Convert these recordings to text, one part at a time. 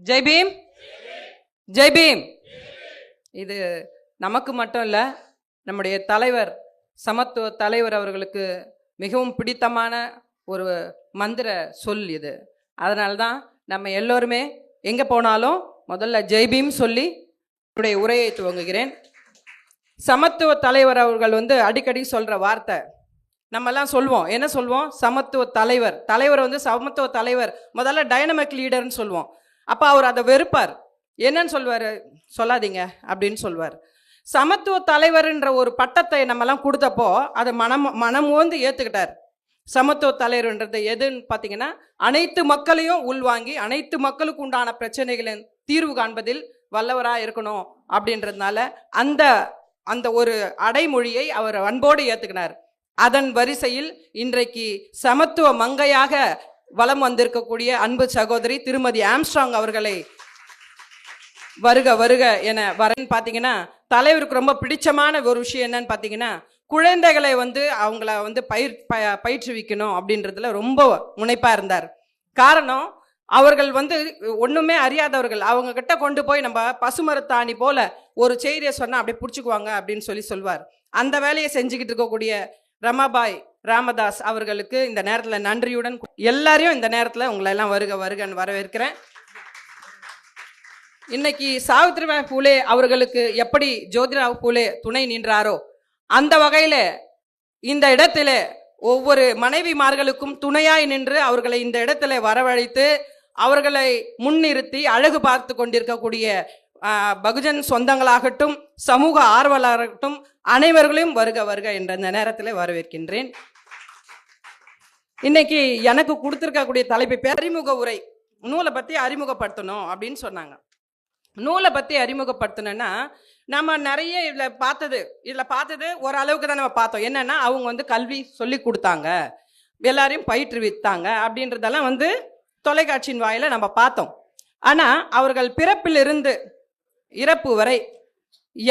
ஜெய் பீம், ஜெய் பீம். இது நமக்கு மட்டும் இல்லை, நம்முடைய தலைவர், சமத்துவ தலைவர் அவர்களுக்கு மிகவும் பிடித்தமான ஒரு மந்திர சொல் இது. அதனால்தான் நம்ம எல்லோருமே எங்கே போனாலும் முதல்ல ஜெய் பீம் சொல்லி என்னுடைய உரையை துவங்குகிறேன். சமத்துவ தலைவர் அவர்கள் அடிக்கடி சொல்கிற வார்த்தை, நம்மெல்லாம் சொல்வோம், என்ன சொல்வோம்? சமத்துவ தலைவர். தலைவர் சமத்துவ தலைவர், முதல்ல டைனமிக் லீடர்னு சொல்லுவோம். அப்போ அவர் அதை வெறுப்பார். என்னன்னு சொல்வார்? சொல்லாதீங்க அப்படின்னு சொல்வார். சமத்துவ தலைவர்ன்ற ஒரு பட்டத்தை நம்மெல்லாம் கொடுத்தப்போ அதை மனமோந்து ஏற்றுக்கிட்டார். சமத்துவ தலைவர்ன்றது எதுன்னு பார்த்தீங்கன்னா, அனைத்து மக்களையும் உள்வாங்கி அனைத்து மக்களுக்கு உண்டான பிரச்சனைகளின் தீர்வு காண்பதில் வல்லவராக இருக்கணும் அப்படின்றதுனால அந்த ஒரு அடைமொழியை அவர் அன்போடு ஏற்றுக்கினார். அதன் வரிசையில் இன்றைக்கு சமத்துவ மங்கையாக வலம் வந்திருக்கக்கூடிய அன்பு சகோதரி திருமதி ஆம்ஸ்ட்ராங் அவர்களை வருக வருக என வரேன்னு பார்த்தீங்கன்னா, தலைவருக்கு ரொம்ப பிடிச்சமான ஒரு விஷயம் என்னன்னு பார்த்தீங்கன்னா, குழந்தைகளை அவங்கள பயிற்றுவிக்கணும் அப்படின்றதுல ரொம்ப முனைப்பாக இருந்தார். காரணம், அவர்கள் ஒன்றுமே அறியாதவர்கள். அவங்க கிட்ட கொண்டு போய் நம்ம பசுமரத்தாணி போல ஒரு செய்தியை சொன்னால் அப்படியே பிடிச்சிக்குவாங்க அப்படின்னு சொல்லுவார். அந்த வேலையை செஞ்சுக்கிட்டு இருக்கக்கூடிய ரமாபாய் ராமதாஸ் அவர்களுக்கு இந்த நேரத்தில் நன்றியுடன் எல்லாரையும் இந்த நேரத்தில் உங்களை எல்லாம் வருக வருகன்னு வரவேற்கிறேன். இன்னைக்கு சாவித்ரிபாய் பூலே அவர்களுக்கு எப்படி ஜோதிராவ் பூலே துணை நின்றாரோ, அந்த வகையில் இந்த இடத்துல ஒவ்வொரு மனைவிமார்களுக்கும் துணையாய் நின்று அவர்களை இந்த இடத்துல வரவழைத்து அவர்களை முன்னிறுத்தி அழகு பார்த்து கொண்டிருக்கக்கூடிய பகுஜன் சொந்தங்களாகட்டும், சமூக ஆர்வலராகட்டும், அனைவர்களையும் வருக வருக என்ற இந்த நேரத்தில் வரவேற்கின்றேன். இன்னைக்கு எனக்கு கொடுத்துருக்கக்கூடிய தலைப்பு அறிமுக உரை, நூலை பற்றி அறிமுகப்படுத்தணும் அப்படின்னு சொன்னாங்க. நூலை பற்றி அறிமுகப்படுத்தணுன்னா, நம்ம நிறைய இதில் பார்த்தது ஓரளவுக்கு தான் நம்ம பார்த்தோம். என்னென்னா, அவங்க கல்வி சொல்லி கொடுத்தாங்க, எல்லாரையும் பயிற்றுவித்தாங்க அப்படின்றதெல்லாம் தொலைக்காட்சியின் வாயில நம்ம பார்த்தோம். ஆனால் அவர்கள் பிறப்பிலிருந்து இறப்பு வரை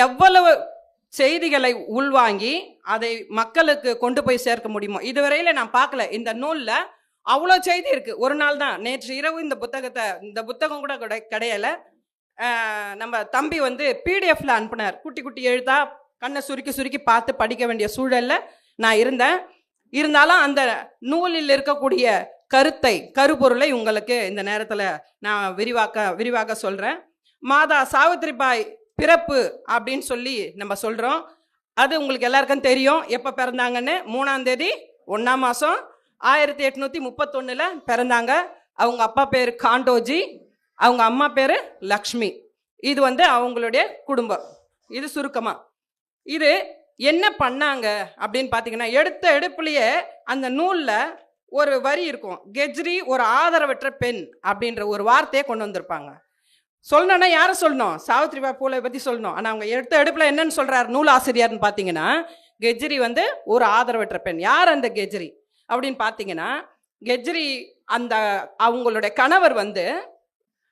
எவ்வளவு செய்திகளை உள்வாங்கி அதை மக்களுக்கு கொண்டு போய் சேர்க்க முடியுமோ இதுவரையில் நான் பார்க்கல. இந்த நூலில் அவ்வளோ செய்தி இருக்குது. ஒரு நாள் தான், நேற்று இரவு இந்த புத்தகம் கூட கிடையல. நம்ம தம்பி பிடிஎஃப்ல அனுப்புனார். குட்டி குட்டி எழுத்தா கண்ணை சுருக்கி சுருக்கி பார்த்து படிக்க வேண்டிய சூழல்ல நான் இருந்தேன். இருந்தாலும் அந்த நூலில் இருக்கக்கூடிய கருப்பொருளை உங்களுக்கு இந்த நேரத்தில் நான் விரிவாக சொல்கிறேன். மாதா சாவித்ரிபாய் பிறப்பு அப்படின்னு சொல்லி நம்ம சொல்கிறோம். அது உங்களுக்கு எல்லாருக்கும் தெரியும். எப்போ பிறந்தாங்கன்னு? 3ஆம் தேதி 1ஆம் மாதம் 1831 பிறந்தாங்க. அவங்க அப்பா பேர் காண்டோஜி, அவங்க அம்மா பேர் லக்ஷ்மி. இது அவங்களுடைய குடும்பம். இது சுருக்கமாக இது என்ன பண்ணாங்க அப்படின்னு பார்த்தீங்கன்னா, எடுப்புலையே அந்த நூலில் ஒரு வரி இருக்கும். கெஜ்ரி ஒரு ஆதரவற்ற பெண் அப்படின்ற ஒரு வார்த்தையை கொண்டு வந்திருப்பாங்க. சொல்லணும்னா யாரை சொல்லணும்? சாவித்ரிபாய் பூலே பற்றி சொல்லணும். ஆனால் அவங்க எடுப்பில் என்னன்னு சொல்கிறார் நூல் ஆசிரியர்னு பார்த்தீங்கன்னா, கெஜ்ரி ஒரு ஆதரவற்ற பெண். யார் அந்த கெஜ்ரி அப்படின்னு பார்த்தீங்கன்னா, கெஜ்ரி அவங்களுடைய கணவர்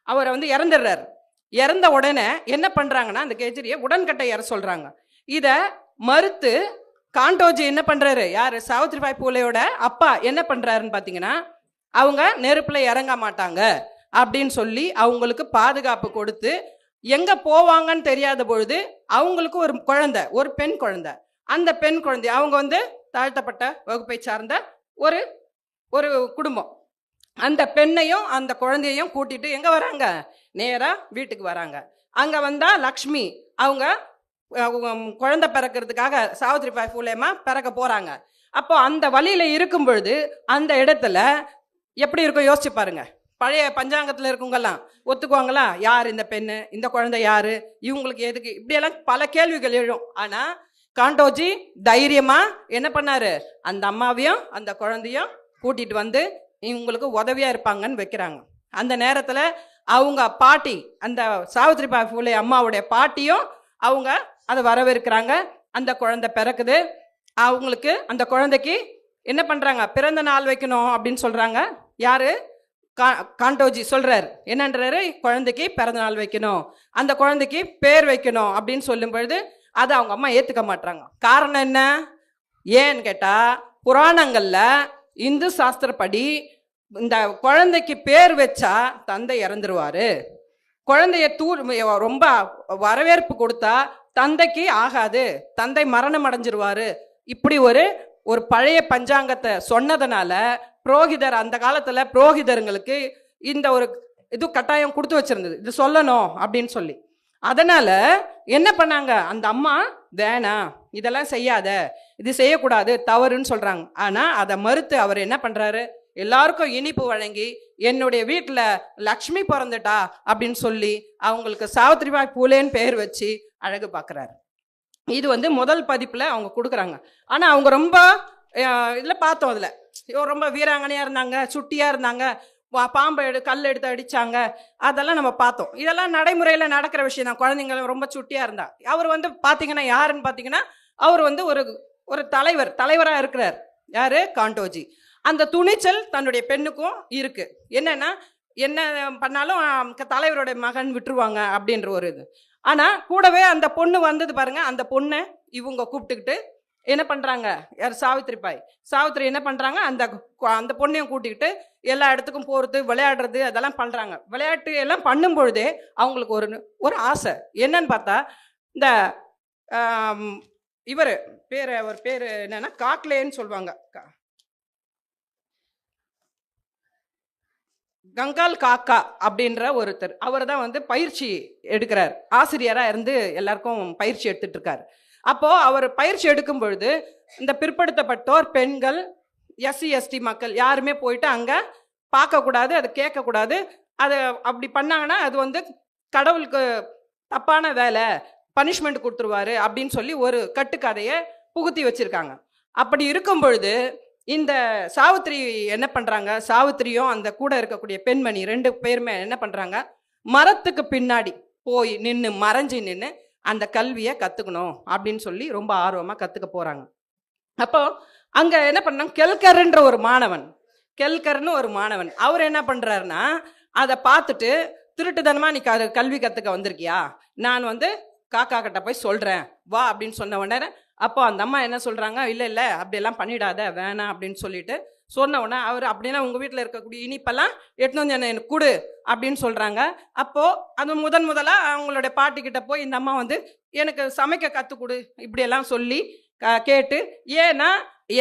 அவரை இறந்துடுறார். இறந்த உடனே என்ன பண்ணுறாங்கன்னா, அந்த கெஜ்ரியை உடன்கட்டை ஏற சொல்கிறாங்க. இதை மறுத்து காண்டோஜி என்ன பண்ணுறாரு? யார்? சாவித்ரிபாய் பூலேயோட அப்பா என்ன பண்ணுறாருன்னு பார்த்தீங்கன்னா, அவங்க நெருப்பில் இறங்க மாட்டாங்க அப்படின்னு சொல்லி அவங்களுக்கு பாதுகாப்பு கொடுத்து, எங்கே போவாங்கன்னு தெரியாத பொழுது அவங்களுக்கு ஒரு குழந்தை, ஒரு பெண் குழந்தை. அந்த பெண் குழந்தை அவங்க தாழ்த்தப்பட்ட வகுப்பை சார்ந்த ஒரு குடும்பம். அந்த பெண்ணையும் அந்த குழந்தையையும் கூட்டிட்டு எங்கே வராங்க? நேராக வீட்டுக்கு வராங்க. அங்கே வந்தால் லக்ஷ்மி அவங்க குழந்தை பிறக்கிறதுக்காக சாவித்ரிபாய் பூலேமா பிறக்க போகிறாங்க. அப்போ அந்த வழியில் இருக்கும் பொழுது அந்த இடத்துல எப்படி இருக்கும் யோசிச்சு பாருங்க. பழைய பஞ்சாங்கத்தில் இருக்கவங்கெல்லாம் ஒத்துக்குவாங்களா? யார் இந்த பெண்ணு, இந்த குழந்தை யாரு, இவங்களுக்கு எதுக்கு, இப்படியெல்லாம் பல கேள்விகள் எழும். ஆனால் காண்டோஜி தைரியமாக என்ன பண்ணாரு? அந்த அம்மாவையும் அந்த குழந்தையும் கூட்டிகிட்டு இவங்களுக்கு உதவியாக இருப்பாங்கன்னு வைக்கிறாங்க. அந்த நேரத்தில் அவங்க பாட்டி, அந்த சாவித்ரிபாய் பூலே அம்மாவுடைய பாட்டியும் அவங்க அதை வரவேற்கிறாங்க. அந்த குழந்தை பிறக்குது. அவங்களுக்கு அந்த குழந்தைக்கு என்ன பண்ணுறாங்க? பிறந்த நாள் வைக்கணும் அப்படின்னு சொல்கிறாங்க. யார்? காண்டோஜி சொல்கிறார். என்னன்றாரு? குழந்தைக்கு பிறந்த நாள் வைக்கணும், அந்த குழந்தைக்கு பேர் வைக்கணும் அப்படின்னு சொல்லும் பொழுது அதை அவங்க அம்மா ஏற்றுக்க மாட்டாங்க. காரணம் என்ன? ஏன்னு கேட்டால், புராணங்களில் இந்து சாஸ்திரப்படி இந்த குழந்தைக்கு பேர் வச்சா தந்தை இறந்துருவார், குழந்தைய ரொம்ப வரவேற்பு கொடுத்தா தந்தைக்கு ஆகாது, தந்தை மரணம் அடைஞ்சிருவாரு, இப்படி ஒரு ஒரு பழைய பஞ்சாங்கத்தை சொன்னதுனால புரோகிதர், அந்த காலத்துல புரோகிதருங்களுக்கு இந்த ஒரு இது கட்டாயம் கொடுத்து வச்சிருந்தது, இது சொல்லணும் அப்படின்னு சொல்லி. அதனால என்ன பண்ணாங்க, அந்த அம்மா வேணாம், இதெல்லாம் செய்யாத, இது செய்யக்கூடாது, தவறுன்னு சொல்றாங்க. ஆனா அதை மறுத்து அவர் என்ன பண்றாரு, எல்லாருக்கும் இனிப்பு வழங்கி என்னுடைய வீட்டில் லக்ஷ்மி பிறந்துட்டா அப்படின்னு சொல்லி அவங்களுக்கு சாவித்திரிபாய் பூலேன்னு பேர் வச்சு அழகு பார்க்குறாரு. இது வந்து முதல் பதிப்பில் அவங்க கொடுக்குறாங்க. ஆனால் அவங்க ரொம்ப இதில் பார்த்தோம், அதில் ரொம்ப வீராங்கனையாக இருந்தாங்க, சுட்டியாக இருந்தாங்க, பாம்பை கல் எடுத்து அடித்தாங்க, அதெல்லாம் நம்ம பார்த்தோம். இதெல்லாம் நடைமுறையில் நடக்கிற விஷயம் தான். குழந்தைங்க ரொம்ப சுட்டியாக இருந்தா. அவர் வந்து பார்த்தீங்கன்னா யாருன்னு பார்த்தீங்கன்னா, அவர் வந்து ஒரு தலைவராக இருக்கிறார். யாரு? காண்டோஜி. அந்த துணிச்சல் தன்னுடைய பெண்ணுக்கும் இருக்கு. என்னன்னா, என்ன பண்ணாலும் தலைவருடைய மகன் விட்டுருவாங்க அப்படின்ற ஒரு இது. ஆனா கூடவே அந்த பொண்ணு வந்தது பாருங்க, அந்த பொண்ணை இவங்க கூப்பிட்டுக்கிட்டு என்ன பண்றாங்க, யார்? சாவித்திரி என்ன பண்றாங்க, அந்த பொண்ணையும் கூட்டிக்கிட்டு எல்லா இடத்துக்கும் போறது, விளையாடுறது, அதெல்லாம் பண்றாங்க. விளையாட்டு எல்லாம் பண்ணும் பொழுதே அவங்களுக்கு ஒரு ஆசை என்னன்னு பார்த்தா, இந்த இவர் பேரு என்னன்னா காக்லேன்னு சொல்லுவாங்க, கங்கால் காக்கா அப்படின்ற ஒருத்தர். அவர் தான் வந்து பயிற்சி எடுக்கிறார், ஆசிரியராக இருந்து எல்லாருக்கும் பயிற்சி எடுத்துட்டு இருக்காரு. அப்போ அவர் பயிற்சி எடுக்கும் பொழுது இந்த பிற்படுத்தப்பட்டோர், பெண்கள், SC ST மக்கள் யாருமே போயிட்டு அங்கே பார்க்கக்கூடாது, அதை கேட்கக்கூடாது. அது அப்படி பண்ணாங்கன்னா அது வந்து கடவுளுக்கு தப்பான வேலை, பனிஷ்மெண்ட் கொடுத்துருவாரு அப்படின்னு சொல்லி ஒரு கட்டுக்கதையை புகுத்தி வச்சிருக்காங்க. அப்படி இருக்கும் பொழுது இந்த சாவித்திரி என்ன பண்றாங்க, சாவித்திரியும் அந்த கூட இருக்கக்கூடிய பெண்மணி 2 பேருமே என்ன பண்றாங்க, மரத்துக்கு பின்னாடி போய் மறைஞ்சு நின்று அந்த கல்வியை கத்துக்கணும் அப்படின்னு சொல்லி ரொம்ப ஆர்வமா கத்துக்க போறாங்க. அப்போ அங்க என்ன பண்ணாங்க, கெல்கர்ன்ற ஒரு மாணவன் அவர் என்ன பண்றாருன்னா, அதை பார்த்துட்டு திருட்டுத்தனமா நீ கல்வி கத்துக்க வந்திருக்கியா, நான் வந்து காக்கா கிட்ட போய் சொல்றேன் வா அப்படின்னு சொன்ன உடனே, அப்போ அந்த அம்மா என்ன சொல்றாங்க, இல்லை அப்படியெல்லாம் பண்ணிடாத, வேணாம் அப்படின்னு சொல்லிட்டு சொன்ன உடனே அவர், அப்படின்னா உங்கள் வீட்டில் இருக்கக்கூடிய இனிப்பெல்லாம் எடுத்து வந்து எனக்கு கொடு அப்படின்னு சொல்கிறாங்க. அப்போது அது முதலாக அவங்களுடைய பாட்டிக்கிட்ட போய் இந்த அம்மா வந்து எனக்கு சமைக்க கற்றுக் கொடு இப்படியெல்லாம் சொல்லி கேட்டு, ஏன்னா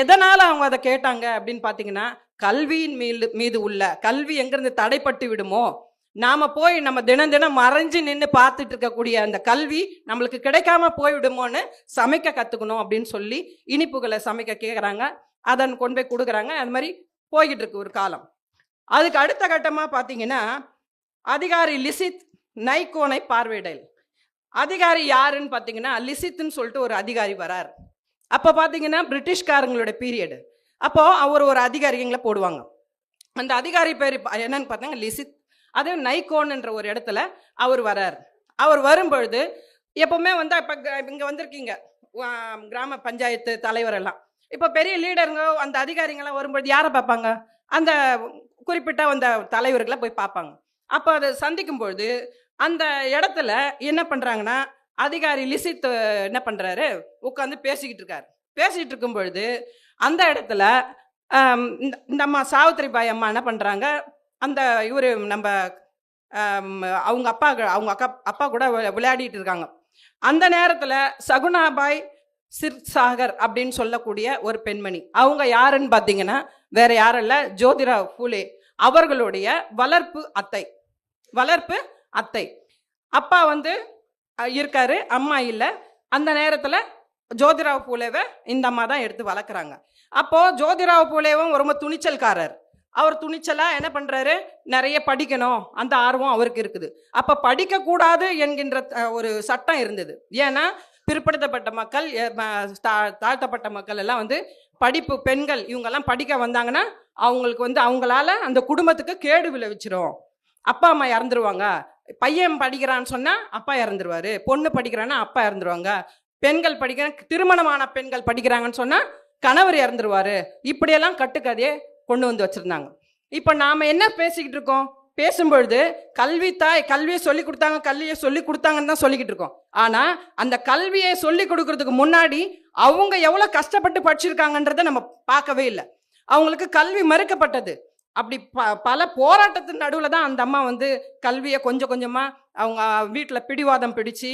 எதனால் அவங்க அதை கேட்டாங்க அப்படின்னு பார்த்தீங்கன்னா, கல்வியின் மீது உள்ள கல்வி எங்கேருந்து தடைப்பட்டு விடுமோ, நாம போய் நம்ம தினம் மறைஞ்சு நின்று பார்த்துட்டு இருக்கக்கூடிய அந்த கல்வி நம்மளுக்கு கிடைக்காம போய்விடுமோன்னு சமைக்க கற்றுக்கணும் அப்படின்னு சொல்லி இனிப்புகளை சமைக்க கேட்குறாங்க. அதன் கொண்டு போய் கொடுக்குறாங்க. அது மாதிரி போய்கிட்டு இருக்கு ஒரு காலம். அதுக்கு அடுத்த கட்டமாக பார்த்தீங்கன்னா, அதிகாரி லிசித் நைகோனை பார்வையிடல். அதிகாரி யாருன்னு பார்த்தீங்கன்னா, லிசித்னு சொல்லிட்டு ஒரு அதிகாரி வரார். அப்போ பார்த்தீங்கன்னா பிரிட்டிஷ்காரங்களோட பீரியடு. அப்போது அவர் ஒரு அதிகாரிங்களை போடுவாங்க. அந்த அதிகாரி பேர் என்னன்னு பார்த்தீங்கன்னா லிசித். அது நைகோன்ன்ற ஒரு இடத்துல அவர் வரார். அவர் வரும்பொழுது எப்பவுமே வந்து இப்போ இங்கே வந்திருக்கீங்க கிராம பஞ்சாயத்து தலைவர் எல்லாம், இப்போ பெரிய லீடருங்க அந்த அதிகாரிங்கெல்லாம் வரும்பொழுது யாரை பார்ப்பாங்க, அந்த குறிப்பிட்ட அந்த தலைவர்களை போய் பார்ப்பாங்க. அப்போ அதை சந்திக்கும் பொழுது அந்த இடத்துல என்ன பண்ணுறாங்கன்னா, அதிகாரி லிசித் என்ன பண்ணுறாரு, உட்காந்து பேசிக்கிட்டு இருக்காரு. பேசிகிட்டு இருக்கும் பொழுது அந்த இடத்துல இந்த அம்மா சாவித்திரிபாய் அம்மா என்ன பண்ணுறாங்க, அந்த இவர் நம்ம அவங்க அப்பா கூட விளையாடிட்டு இருக்காங்க. அந்த நேரத்தில் சகுனாபாய் சிர்சாகர் அப்படின்னு சொல்லக்கூடிய ஒரு பெண்மணி, அவங்க யாருன்னு பார்த்தீங்கன்னா வேற யாரும் இல்லை, ஜோதிராவ் பூலே அவர்களுடைய வளர்ப்பு அத்தை. அப்பா வந்து இருக்காரு, அம்மா இல்லை. அந்த நேரத்தில் ஜோதிராவ் பூலேவை இந்த அம்மா தான் எடுத்து வளர்க்குறாங்க. அப்போது ஜோதிராவ் பூலேவும் ரொம்ப துணிச்சல்காரர். அவர் துணிச்சலாக என்ன பண்ணுறாரு, நிறைய படிக்கணும் அந்த ஆர்வம் அவருக்கு இருக்குது. அப்போ படிக்கக்கூடாது என்கின்ற ஒரு சட்டம் இருந்தது. ஏன்னா பிற்படுத்தப்பட்ட மக்கள், தாழ்த்தப்பட்ட மக்கள் எல்லாம் வந்து படிப்பு, பெண்கள் இவங்கெல்லாம் படிக்க வந்தாங்கன்னா அவங்களுக்கு வந்து அவங்களால அந்த குடும்பத்துக்கு கேடு விளைவிச்சிரும். அப்பா அம்மா இறந்துருவாங்க. பையன் படிக்கிறான்னு சொன்னால் அப்பா இறந்துருவாரு, பொண்ணு படிக்கிறான்னா அப்பா இறந்துருவாங்க, பெண்கள் திருமணமான பெண்கள் படிக்கிறாங்கன்னு சொன்னால் கணவர் இறந்துருவாரு. இப்படியெல்லாம் கட்டுக்கதையே கொண்டு வந்து வச்சிருந்தாங்க. இப்போ நாம என்ன பேசிக்கிட்டு இருக்கோம், பேசும்பொழுது கல்வியை சொல்லி கொடுத்தாங்கன்னு தான் சொல்லிக்கிட்டு இருக்கோம். ஆனா அந்த கல்வியை சொல்லி கொடுக்கறதுக்கு முன்னாடி அவங்க எவ்வளவு கஷ்டப்பட்டு படிச்சிருக்காங்கன்றதை நம்ம பார்க்கவே இல்லை. அவங்களுக்கு கல்வி மறுக்கப்பட்டது. அப்படி பல போராட்டத்தின் நடுவில் தான் அந்த அம்மா வந்து கல்வியை கொஞ்சம் கொஞ்சமாக அவங்க வீட்டில் பிடிவாதம் பிடிச்சு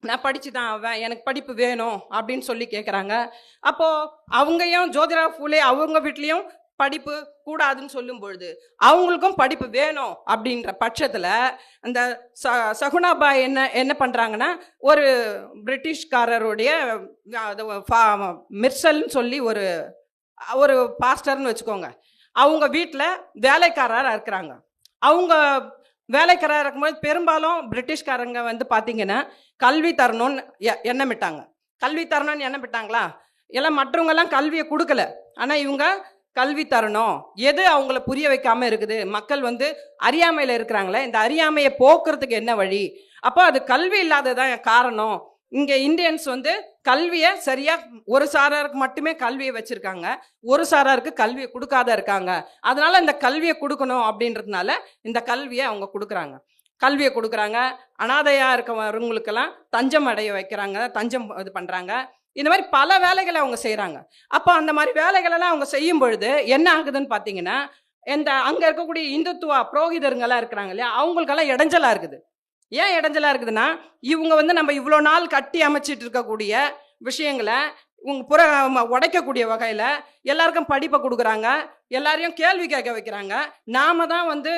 நான் படிச்சு தான் ஆவேன், எனக்கு படிப்பு வேணும் அப்படின்னு சொல்லி கேட்குறாங்க. அப்போது அவங்களையும் ஜோதிரா ஃபூலே அவங்க வீட்லேயும் படிப்பு கூடாதுன்னு சொல்லும் பொழுது அவங்களுக்கும் படிப்பு வேணும் அப்படின்ற பட்சத்தில் அந்த சகுனாபாய் என்ன பண்ணுறாங்கன்னா, ஒரு பிரிட்டிஷ்காரருடைய மிர்சல்னு சொல்லி ஒரு ஒரு பாஸ்டர்னு வச்சுக்கோங்க, அவங்க வீட்டில் வேலைக்காரராக இருக்கிறாங்க. அவங்க வேலைக்காரராக இருக்கும்போது பெரும்பாலும் பிரிட்டிஷ்காரங்க வந்து பார்த்தீங்கன்னா கல்வி தரணும்னு எண்ணமிட்டாங்க. கல்வி தரணும்னு எண்ணமிட்டாங்களா? எல்லாம் மற்றவங்கெல்லாம் கல்வியை கொடுக்கல, ஆனால் இவங்க கல்வி தரணும். எது அவங்கள புரிய வைக்காம இருக்குது, மக்கள் வந்து அறியாமையில் இருக்கிறாங்களே, இந்த அறியாமையை போக்குறதுக்கு என்ன வழி? அப்போ அது கல்வி இல்லாததான் காரணம். இங்கே இந்தியன்ஸ் வந்து கல்வியை சரியாக ஒரு சாராருக்கு மட்டுமே கல்வியை வச்சுருக்காங்க, ஒரு சாராருக்கு கல்வியை கொடுக்காத இருக்காங்க. அதனால் இந்த கல்வியை கொடுக்கணும் அப்படின்றதுனால இந்த கல்வியை அவங்க கொடுக்குறாங்க. கல்வியை கொடுக்குறாங்க. அனாதையாக இருக்கவங்களுக்கெல்லாம் தஞ்சம் அடைய வைக்கிறாங்க, தஞ்சம் இது பண்ணுறாங்க. இந்த மாதிரி பல வேலைகளை அவங்க செய்கிறாங்க. அப்போ அந்த மாதிரி வேலைகளெல்லாம் அவங்க செய்யும் பொழுது என்ன ஆகுதுன்னு பார்த்தீங்கன்னா, இந்த அங்கே இருக்கக்கூடிய இந்துத்துவா புரோகிதருங்கெல்லாம் இருக்கிறாங்க இல்லையா, அவங்களுக்கெல்லாம் இடைஞ்சலாக இருக்குது. ஏன் இடைஞ்சலாக இருக்குதுன்னா, இவங்க வந்து நம்ம இவ்வளோ நாள் கட்டி அமைச்சிட்டு இருக்கக்கூடிய விஷயங்களை இவங்க உடைக்கக்கூடிய வகையில் எல்லாருக்கும் படிப்பை கொடுக்குறாங்க, எல்லாரையும் கேள்வி கேட்க வைக்கிறாங்க. நாம தான் வந்து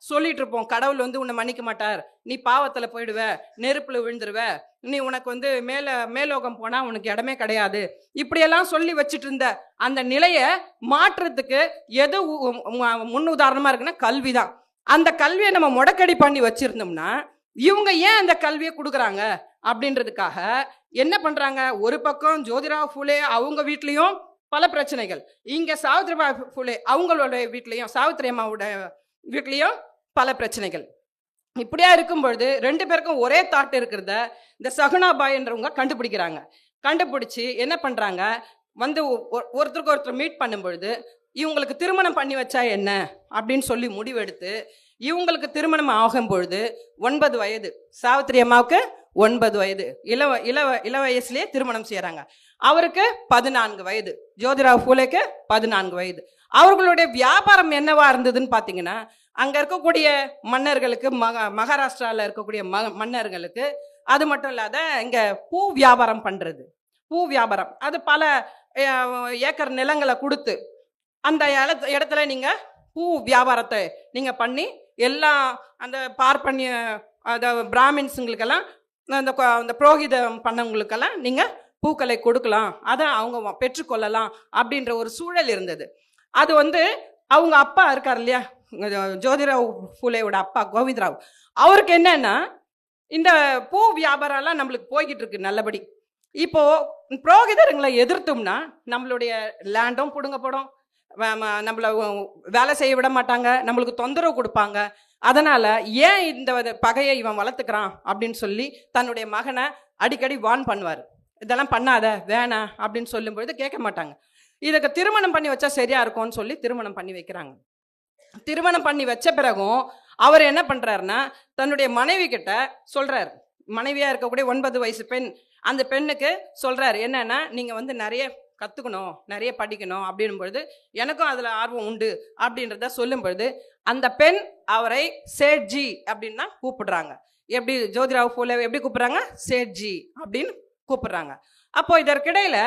சொல்லிட்டு இருப்போம், கடவுள் வந்து உன்னை மன்னிக்க மாட்டார், நீ பாவத்தில் போயிடுவ, நெருப்பில் விழுந்துருவ, நீ உனக்கு வந்து மேலோகம் போனால் உனக்கு இடமே கிடையாது, இப்படியெல்லாம் சொல்லி வச்சுட்டு இருந்த அந்த நிலையை மாற்றத்துக்கு எது முன் உதாரணமாக இருக்குன்னா கல்வி தான். அந்த கல்வியை நம்ம முடக்கடி பண்ணி வச்சிருந்தோம்னா இவங்க ஏன் அந்த கல்வியை கொடுக்குறாங்க அப்படின்றதுக்காக என்ன பண்ணுறாங்க, ஒரு பக்கம் ஜோதிரா ஃபூலே அவங்க வீட்லேயும் பல பிரச்சனைகள், இங்கே சாவித்ரிபாய் ஃபூலே அவங்களோட வீட்லேயும் சாவித்ரி அம்மாவோட வீட்லேயும் பல பிரச்சனைகள். இப்படியா இருக்கும் பொழுது ரெண்டு பேருக்கும் ஒரே தாட் இருக்கிறத இந்த சகுனாபாய்ன்றவங்க கண்டுபிடிக்கிறாங்க. கண்டுபிடிச்சி என்ன பண்ணுறாங்க, வந்து ஒருத்தருக்கு ஒருத்தர் மீட் பண்ணும் பொழுது இவங்களுக்கு திருமணம் பண்ணி வச்சா என்ன அப்படின்னு சொல்லி முடிவெடுத்து இவங்களுக்கு திருமணம் ஆகும் பொழுது 9 வயது, சாவித்ரி அம்மாவுக்கு 9 வயது, இள வயசுலேயே திருமணம் செய்கிறாங்க. அவருக்கு 14 வயது, ஜோதிரா ஃபூலேக்கு 14 வயது. அவர்களுடைய வியாபாரம் என்னவா இருந்ததுன்னு பார்த்தீங்கன்னா, அங்கே இருக்கக்கூடிய மன்னர்களுக்கு மகாராஷ்டிராவில் இருக்கக்கூடிய மன்னர்களுக்கு அது மட்டும் இல்லாத இங்கே பூ வியாபாரம் பண்ணுறது, பூ வியாபாரம் அது பல ஏக்கர் நிலங்களை கொடுத்து அந்த இடத்துல நீங்கள் பூ வியாபாரத்தை நீங்கள் பண்ணி எல்லாம் அந்த பார்ப்பனிய பிராமின்ஸுங்களுக்கெல்லாம் அந்த புரோகிதம் பண்ணவங்களுக்கெல்லாம் நீங்கள் பூக்களை கொடுக்கலாம், அதை அவங்க பெற்றுக்கொள்ளலாம் அப்படின்ற ஒரு சூழல் இருந்தது. அது வந்து அவங்க அப்பா இருக்கார் இல்லையா, ஜோதிராவ் ஃபூலேவோட அப்பா கோவிந்தராவ், அவருக்கு என்னன்னா இந்த பூ வியாபாரம்லாம் நம்மளுக்கு போய்கிட்டு இருக்கு நல்லபடி. இப்போ புரோகிதருங்களை எதிர்த்தோம்னா நம்மளுடைய லேண்டும் பிடுங்கப்படும், நம்மளை வேலை செய்ய விட மாட்டாங்க, நம்மளுக்கு தொந்தரவு கொடுப்பாங்க. அதனால் ஏன் இந்த பகையை இவன் வளர்த்துக்கிறான் அப்படின்னு சொல்லி தன்னுடைய மகனை அடிக்கடி வார்ன் பண்ணுவார், இதெல்லாம் பண்ணாத வேணாம் அப்படின்னு சொல்லும்பொழுது கேட்க மாட்டாங்க. இதுக்கு திருமணம் பண்ணி வச்சா சரியா இருக்கும்னு சொல்லி திருமணம் பண்ணி வைக்கிறாங்க. திருமணம் பண்ணி வச்ச பிறகும் அவர் என்ன பண்ணுறாருன்னா தன்னுடைய மனைவி கிட்ட சொல்கிறார், மனைவியாக இருக்கக்கூடிய 9 வயசு பெண், அந்த பெண்ணுக்கு சொல்கிறார் என்னன்னா, நீங்கள் வந்து நிறைய கற்றுக்கணும், நிறைய படிக்கணும் அப்படின்னும் பொழுது எனக்கும் அதில் ஆர்வம் உண்டு அப்படின்றத சொல்லும் பொழுது அந்த பெண் அவரை சேட்ஜி அப்படின்னு தான் கூப்பிடுறாங்க. எப்படி ஜோதிராவ் ஃபூலே எப்படி கூப்பிட்றாங்க, சேட்ஜி அப்படின்னு கூப்பிடுறாங்க. அப்போ இதற்கிடையில்